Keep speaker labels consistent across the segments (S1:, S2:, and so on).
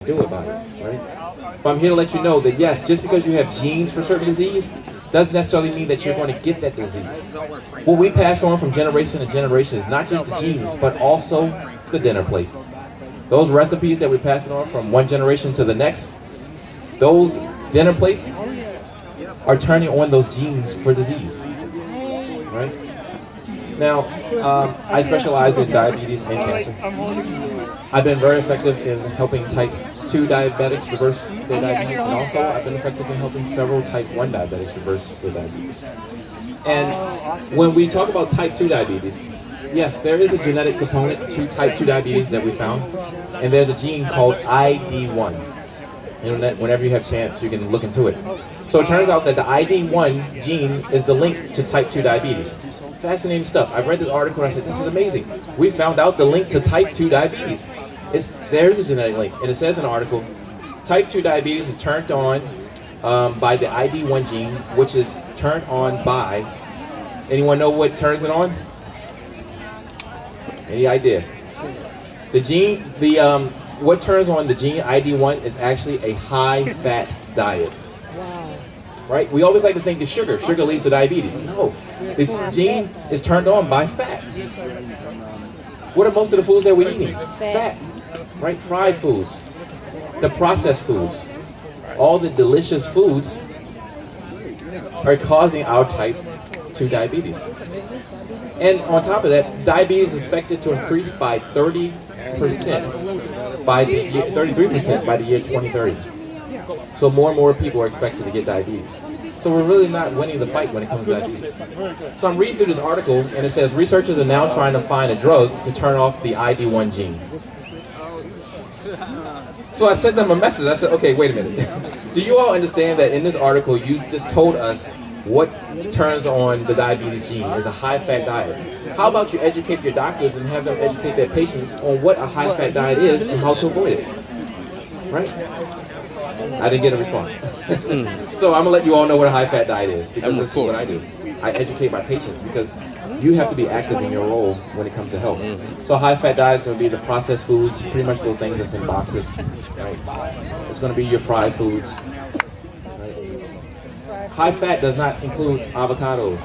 S1: do about it, right? But I'm here to let you know that yes, just because you have genes for certain disease, doesn't necessarily mean that you're going to get that disease. What we pass on from generation to generation is not just the genes, but also the dinner plate. Those recipes that we pass it on from one generation to the next, those dinner plates are turning on those genes for disease, right? Now, I specialize in diabetes and cancer. I've been very effective in helping type 2 diabetics reverse their diabetes, and also I've been effective in helping several type 1 diabetics reverse their diabetes. And when we talk about type 2 diabetes, yes, there is a genetic component to type 2 diabetes that we found, and there's a gene called ID1. Whenever you have a chance, you can look into it. So it turns out that the ID1 gene is the link to type 2 diabetes. Fascinating stuff. I read this article and I said, this is amazing. We found out the link to type 2 diabetes. There's a genetic link. And it says in the article, type 2 diabetes is turned on by the ID1 gene, which is turned on by, anyone know what turns it on? Any idea? What turns on the gene ID1 is actually a high-fat diet.
S2: Wow.
S1: Right? We always like to think it's sugar. Sugar leads to diabetes. No. The gene is turned on by fat. What are most of the foods that we're eating? Fat. Right? Fried foods. The processed foods. All the delicious foods are causing our type 2 diabetes. And on top of that, diabetes is expected to increase by 33% by the year 2030. So more and more people are expected to get diabetes. So we're really not winning the fight when it comes to diabetes. So I'm reading through this article, and it says researchers are now trying to find a drug to turn off the ID1 gene. So I sent them a message. I said, okay, wait a minute. Do you all understand that in this article you just told us what turns on the diabetes gene is a high-fat diet? How about you educate your doctors and have them educate their patients on what a high-fat diet is and how to avoid it? Right? I didn't get a response. So I'm going to let you all know what a high-fat diet is, because this is what I do. I educate my patients because you have to be active in your role when it comes to health. So a high-fat diet is going to be the processed foods, pretty much those things that's in boxes. Right? It's going to be your fried foods. High fat does not include avocados,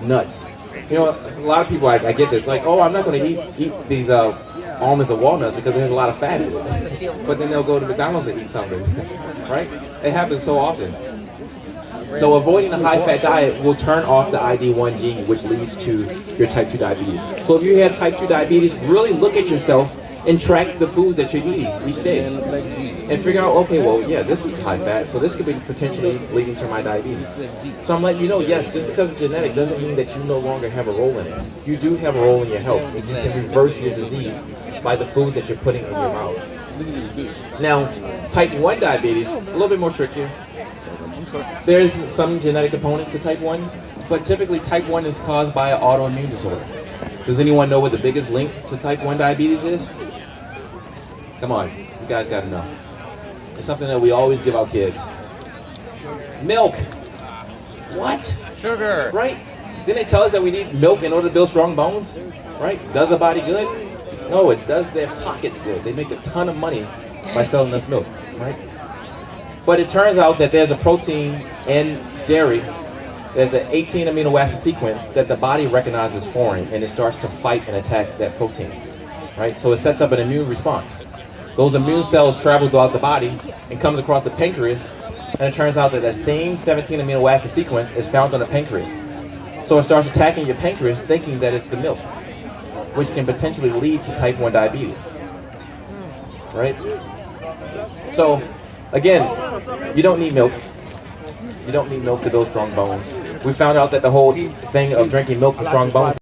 S1: nuts. You know, a lot of people, I get this, like, oh, I'm not going to eat these almonds or walnuts because it has a lot of fat in it. But then they'll go to McDonald's and eat something, right? It happens so often. So avoiding the high-fat diet will turn off the ID1 gene, which leads to your type 2 diabetes. So if you have type 2 diabetes, really look at yourself and track the foods that you're eating each day. And figure out, okay, well, yeah, this is high fat, so this could be potentially leading to my diabetes. So I'm letting you know, yes, just because it's genetic doesn't mean that you no longer have a role in it. You do have a role in your health, and you can reverse your disease by the foods that you're putting in your mouth. Now, type 1 diabetes, a little bit more trickier. There's some genetic components to type 1, but typically type 1 is caused by an autoimmune disorder. Does anyone know what the biggest link to type 1 diabetes is? Come on, you guys gotta know. It's something that we always give our kids. Milk. What?
S3: Sugar.
S1: Right? Didn't they tell us that we need milk in order to build strong bones? Right? Does the body good? No, it does their pockets good. They make a ton of money by selling us milk, right? But it turns out that there's a protein in dairy. There's an 18 amino acid sequence that the body recognizes foreign, and it starts to fight and attack that protein, right? So it sets up an immune response. Those immune cells travel throughout the body and comes across the pancreas, and it turns out that that same 17 amino acid sequence is found on the pancreas. So it starts attacking your pancreas, thinking that it's the milk, which can potentially lead to type 1 diabetes, right? So, again, you don't need milk. You don't need milk to build strong bones. We found out that the whole thing of drinking milk for strong bones